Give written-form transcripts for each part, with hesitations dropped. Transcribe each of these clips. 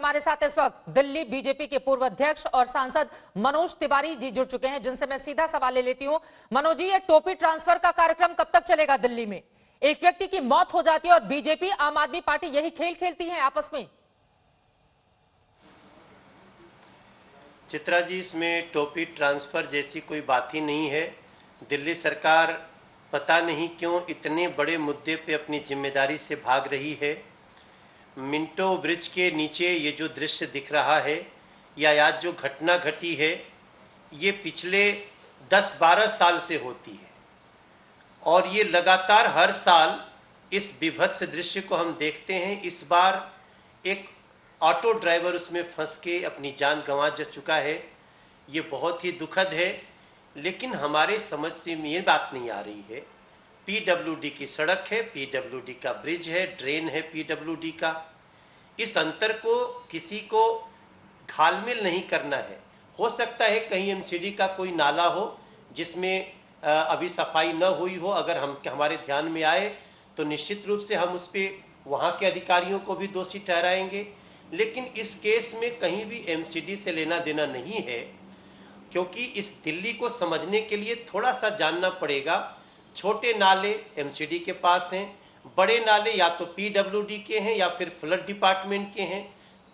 हमारे साथ इस वक्त दिल्ली बीजेपी के पूर्व अध्यक्ष और सांसद मनोज तिवारी जी जुड़ चुके हैं, जिनसे मैं सीधा सवाल ले लेती हूं। मनोज जी, ये टोपी ट्रांसफर का कार्यक्रम कब तक चलेगा? दिल्ली में एक व्यक्ति की मौत हो जाती है और बीजेपी आम आदमी पार्टी यही खेल खेलती है आपस में। चित्रा जी, इसमें टोपी ट्रांसफर जैसी कोई बात ही नहीं है। दिल्ली सरकार पता नहीं क्यों इतने बड़े मुद्दे पे अपनी जिम्मेदारी से भाग रही है। मिंटो ब्रिज के नीचे ये जो दृश्य दिख रहा है या आज जो घटना घटी है, ये पिछले 10-12 साल से होती है और ये लगातार हर साल इस विभत्स दृश्य को हम देखते हैं। इस बार एक ऑटो ड्राइवर उसमें फंस के अपनी जान गंवा चुका है। ये बहुत ही दुखद है, लेकिन हमारे समझ से ये बात नहीं आ रही है। पीडब्ल्यूडी की सड़क है, पीडब्ल्यूडी का ब्रिज है, ड्रेन है पीडब्ल्यूडी का। इस अंतर को किसी को घालमेल नहीं करना है। हो सकता है कहीं एमसीडी का कोई नाला हो जिसमें अभी सफाई न हुई हो। अगर हमारे ध्यान में आए तो निश्चित रूप से हम उस पर वहाँ के अधिकारियों को भी दोषी ठहराएंगे, लेकिन इस केस में कहीं भी एमसीडी से लेना देना नहीं है, क्योंकि इस दिल्ली को समझने के लिए थोड़ा सा जानना पड़ेगा। छोटे नाले एमसीडी के पास हैं, बड़े नाले या तो पीडब्ल्यूडी के हैं या फिर फ्लड डिपार्टमेंट के हैं।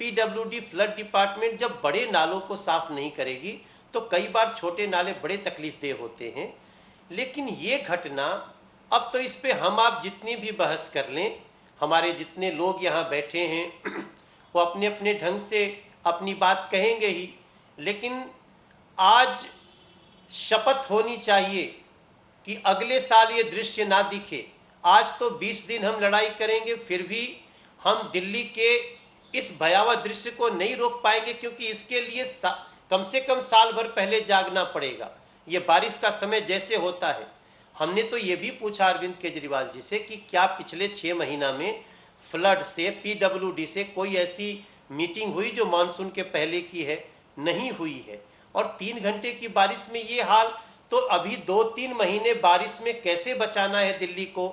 पीडब्ल्यूडी फ्लड डिपार्टमेंट जब बड़े नालों को साफ नहीं करेगी तो कई बार छोटे नाले बड़े तकलीफदेह होते हैं। लेकिन ये घटना, अब तो इस पे हम आप जितनी भी बहस कर लें, हमारे जितने लोग यहाँ बैठे हैं वो अपने अपने ढंग से अपनी बात कहेंगे ही, लेकिन आज शपथ होनी चाहिए कि अगले साल ये दृश्य ना दिखे। आज तो 20 दिन हम लड़ाई करेंगे, फिर भी हम दिल्ली के इस भयावह दृश्य को नहीं रोक पाएंगे, क्योंकि इसके लिए कम से कम साल भर पहले जागना पड़ेगा। ये बारिश का समय जैसे होता है, हमने तो ये भी पूछा अरविंद केजरीवाल जी से कि क्या पिछले 6 महीना में फ्लड से, पीडब्ल्यूडी से कोई ऐसी मीटिंग हुई जो मानसून के पहले की है? नहीं हुई है। और 3 घंटे की बारिश में ये हाल, तो अभी 2-3 महीने बारिश में कैसे बचाना है दिल्ली को,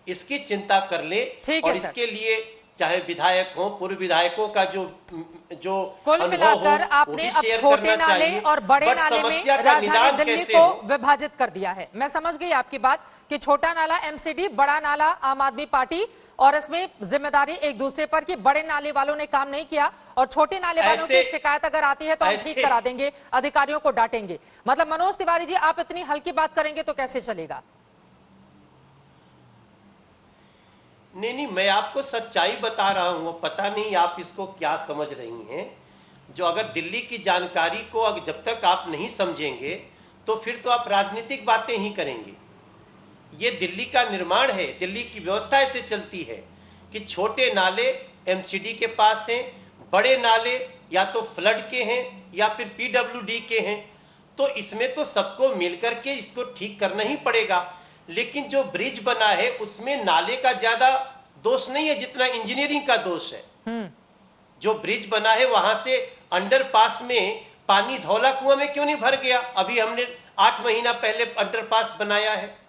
इसकी चिंता कर ले। और इसके लिए चाहे विधायक हो, पूर्व विधायकों का जो कुल मिलाकर आपने अब छोटे नाले और बड़े नाले में राजधानी दिल्ली को विभाजित कर दिया है। मैं समझ गई आपकी बात कि छोटा नाला एमसीडी, बड़ा नाला आम आदमी पार्टी, और इसमें जिम्मेदारी एक दूसरे पर कि बड़े नाले वालों ने काम नहीं किया और छोटे नाले वालों की शिकायत अगर आती है तो हम ठीक करा देंगे, अधिकारियों को डांटेंगे। मतलब मनोज तिवारी जी, आप इतनी हल्की बात करेंगे तो कैसे चलेगा? नहीं, मैं आपको सच्चाई बता रहा हूं। पता नहीं आप इसको क्या समझ रही हैं। जो अगर दिल्ली की जानकारी को अगर जब तक आप नहीं समझेंगे तो फिर तो आप राजनीतिक बातें ही करेंगे। ये दिल्ली का निर्माण है, दिल्ली की व्यवस्था ऐसे चलती है कि छोटे नाले एमसीडी के पास हैं, बड़े नाले या तो फ्लड के हैं या फिर पीडब्ल्यूडी के हैं। तो इसमें तो सबको मिलकर के इसको ठीक करना ही पड़ेगा। लेकिन जो ब्रिज बना है उसमें नाले का ज्यादा दोष नहीं है जितना इंजीनियरिंग का दोष है। जो ब्रिज बना है वहां से अंडरपास में पानी धौला कुआं में क्यों नहीं भर गया? अभी हमने 8 महीना पहले अंडरपास बनाया है।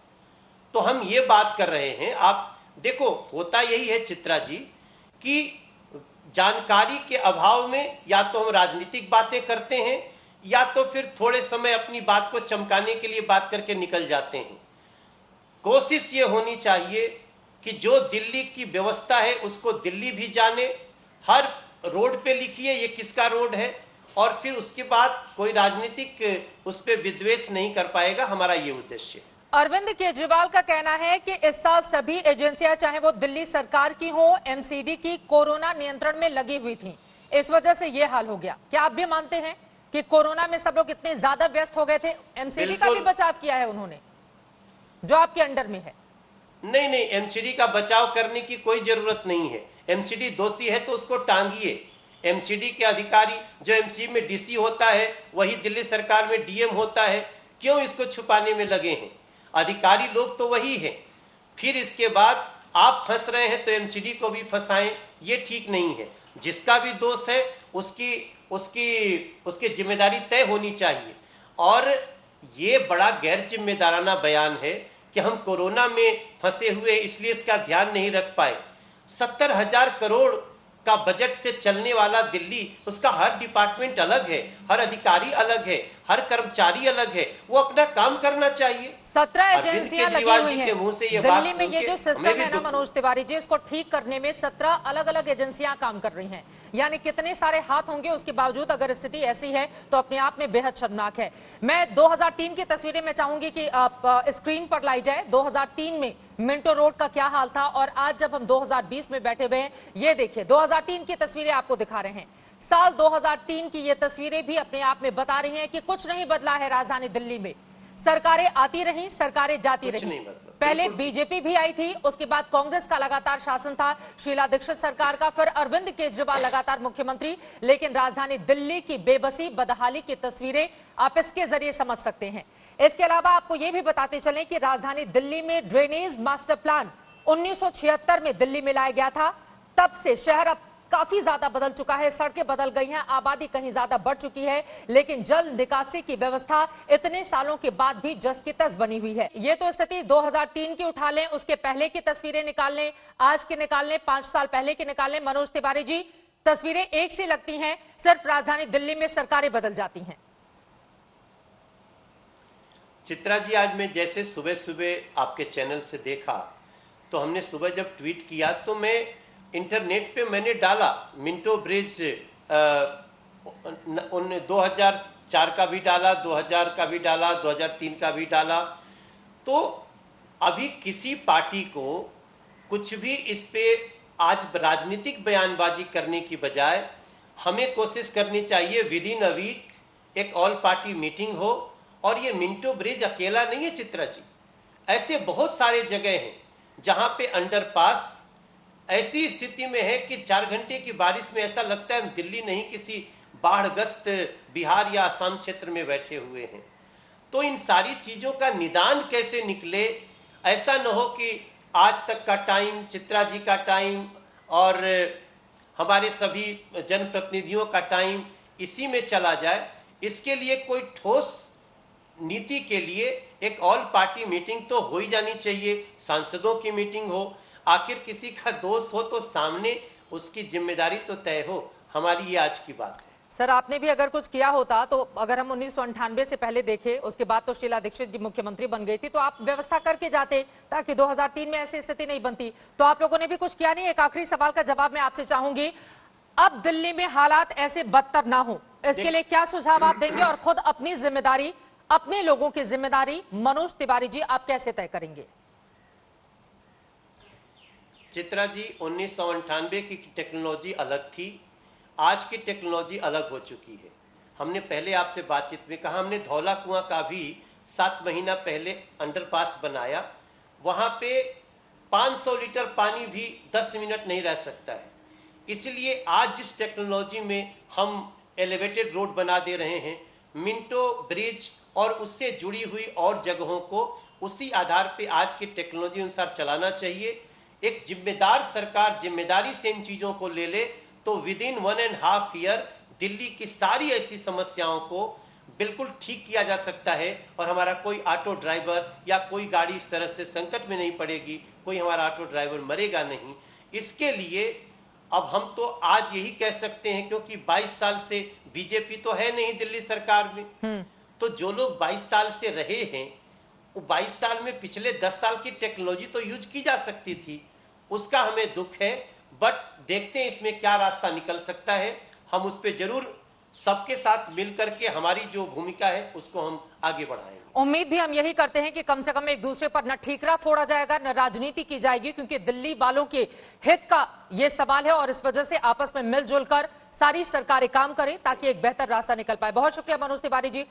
तो हम ये बात कर रहे हैं। आप देखो, होता यही है चित्रा जी कि जानकारी के अभाव में या तो हम राजनीतिक बातें करते हैं या तो फिर थोड़े समय अपनी बात को चमकाने के लिए बात करके निकल जाते हैं। कोशिश ये होनी चाहिए कि जो दिल्ली की व्यवस्था है उसको दिल्ली भी जाने। हर रोड पे लिखिए ये किसका रोड है, और फिर उसके बाद कोई राजनीतिक उस पर विद्वेष नहीं कर पाएगा। हमारा ये उद्देश्य है। अरविंद केजरीवाल का कहना है कि इस साल सभी एजेंसियां, चाहे वो दिल्ली सरकार की हो, एमसीडी की, कोरोना नियंत्रण में लगी हुई थी, इस वजह से ये हाल हो गया। क्या आप भी मानते हैं कि कोरोना में सब लोग इतने ज्यादा व्यस्त हो गए थे? एमसीडी का भी बचाव किया है उन्होंने जो आपके अंडर में है? नहीं, एमसीडी का बचाव करने की कोई जरूरत नहीं है। एमसीडी दोषी है तो उसको टांगिए। एमसीडी के अधिकारी, जो एमसीडी में डीसी होता है वही दिल्ली सरकार में डीएम होता है, क्यों इसको छुपाने में लगे हैं? अधिकारी लोग तो वही है। फिर इसके बाद आप फंस रहे हैं तो एमसीडी को भी फंसाएं, ये ठीक नहीं है। जिसका भी दोष है उसकी जिम्मेदारी तय होनी चाहिए। और ये बड़ा गैर जिम्मेदाराना बयान है कि हम कोरोना में फंसे हुए इसलिए इसका ध्यान नहीं रख पाए। 70,000 करोड़ का बजट से चलने वाला दिल्ली, उसका हर डिपार्टमेंट अलग है, हर अधिकारी अलग है, हर कर्मचारी अलग है, वो अपना काम करना चाहिए। 17 एजेंसियां लगी हुई हैं दिल्ली में। ये जो सिस्टम है ना मनोज तिवारी जी, इसको ठीक करने में 17 अलग अलग एजेंसियां काम कर रही हैं, यानी कितने सारे हाथ होंगे। उसके बावजूद अगर स्थिति ऐसी है तो अपने आप में बेहद शर्मनाक है। मैं 2003 की तस्वीरें मैं चाहूंगी कि स्क्रीन पर लाई जाए। 2003 में मिंटो रोड का क्या हाल था और आज जब हम 2020 में बैठे हुए हैं, ये देखिए 2003 की तस्वीरें आपको दिखा रहे हैं। साल 2003 की ये तस्वीरें भी अपने आप में बता रही हैं कि कुछ नहीं बदला है राजधानी दिल्ली में। सरकारें आती रहीं, सरकारें जाती रहीं। पहले बीजेपी भी आई थी, उसके बाद कांग्रेस का लगातार शासन था, शीला दीक्षित सरकार का, फिर अरविंद केजरीवाल लगातार मुख्यमंत्री। लेकिन राजधानी दिल्ली की बेबसी, बदहाली की तस्वीरें आप इसके जरिए समझ सकते हैं। इसके अलावा आपको यह भी बताते चलें कि राजधानी दिल्ली में ड्रेनेज मास्टर प्लान 1976 में दिल्ली में लाया गया था। तब से शहर अब काफी ज्यादा बदल चुका है, सड़कें बदल गई हैं, आबादी कहीं ज्यादा बढ़ चुकी है, लेकिन जल निकासी की व्यवस्था इतने सालों के बाद भी जस की तस बनी हुई है। ये तो स्थिति 2003 की उठा लें, उसके पहले की तस्वीरें निकाल लें, आज की निकाल लें, 5 साल पहले की निकाल लें। मनोज तिवारी जी, तस्वीरें एक सी लगती हैं, सिर्फ राजधानी दिल्ली में सरकारें बदल जाती हैं। चित्रा जी, आज मैं जैसे सुबह सुबह आपके चैनल से देखा, तो हमने सुबह जब ट्वीट किया तो मैं इंटरनेट पे मैंने डाला मिंटो ब्रिज 2004 का भी डाला, 2000 का भी डाला, 2003 का भी डाला। तो अभी किसी पार्टी को कुछ भी इस पे आज राजनीतिक बयानबाजी करने की बजाय हमें कोशिश करनी चाहिए विद इन अ वीक एक ऑल पार्टी मीटिंग हो। और ये मिंटो ब्रिज अकेला नहीं है चित्रा जी, ऐसे बहुत सारे जगह हैं जहां पे अंडरपास ऐसी स्थिति में है कि 4 घंटे की बारिश में ऐसा लगता है हम दिल्ली नहीं किसी बाढ़ग्रस्त बिहार या असम क्षेत्र में बैठे हुए हैं। तो इन सारी चीजों का निदान कैसे निकले, ऐसा न हो कि आज तक का टाइम, चित्रा जी का टाइम और हमारे सभी जनप्रतिनिधियों का टाइम इसी में चला जाए। इसके लिए कोई ठोस नीति के लिए एक ऑल पार्टी मीटिंग तो हो ही जानी चाहिए, सांसदों की मीटिंग हो। आखिर किसी का दोष हो तो सामने उसकी जिम्मेदारी तो तय हो। हमारी ये आज की बात है। सर, आपने भी अगर कुछ किया होता तो अगर हम 1998 से पहले देखें, उसके बाद तो शीला दीक्षित जी मुख्यमंत्री बन गई थी, तो आप व्यवस्था करके जाते ताकि 2003 में ऐसी स्थिति नहीं बनती। तो आप लोगों ने भी कुछ किया नहीं। एक आखिरी सवाल का जवाब मैं आपसे चाहूंगी, अब दिल्ली में हालात ऐसे बदतर ना हो, इसके लिए क्या सुझाव आप देंगे और खुद अपनी जिम्मेदारी, अपने लोगों की जिम्मेदारी मनोज तिवारी जी आप कैसे तय करेंगे? चित्रा जी, 1998 की टेक्नोलॉजी अलग थी, आज की टेक्नोलॉजी अलग हो चुकी है। हमने पहले आपसे बातचीत में कहा, हमने धौला कुआं का भी 7 महीना पहले अंडरपास बनाया। वहां पे 500 लीटर पानी भी 10 मिनट नहीं रह सकता है। इसलिए आज जिस टेक्नोलॉजी में हम एलिवेटेड रोड बना दे रहे हैं, मिंटो ब्रिज और उससे जुड़ी हुई और जगहों को उसी आधार पे आज की टेक्नोलॉजी अनुसार चलाना चाहिए। एक जिम्मेदार सरकार जिम्मेदारी से इन चीजों को ले ले तो विद इन 1.5 ईयर दिल्ली की सारी ऐसी समस्याओं को बिल्कुल ठीक किया जा सकता है और हमारा कोई ऑटो ड्राइवर या कोई गाड़ी इस तरह से संकट में नहीं पड़ेगी, कोई हमारा ऑटो ड्राइवर मरेगा नहीं। इसके लिए अब हम तो आज यही कह सकते हैं, क्योंकि 22 साल से बीजेपी तो है नहीं दिल्ली सरकार में, तो जो लोग 22 साल से रहे हैं, वो 22 साल में पिछले 10 साल की टेक्नोलॉजी तो यूज की जा सकती थी। उसका हमें दुख है, बट देखते हैं इसमें क्या रास्ता निकल सकता है। हम उस पर जरूर सबके साथ मिलकर के हमारी जो भूमिका है उसको हम आगे बढ़ाएंगे। उम्मीद भी हम यही करते हैं कि कम से कम एक दूसरे पर न ठीकरा फोड़ा जाएगा, न राजनीति की जाएगी, क्योंकि दिल्ली वालों के हित का ये सवाल है और इस वजह से आपस में मिलजुल कर सारी सरकारें काम करें ताकि एक बेहतर रास्ता निकल पाए। बहुत शुक्रिया मनोज तिवारी जी।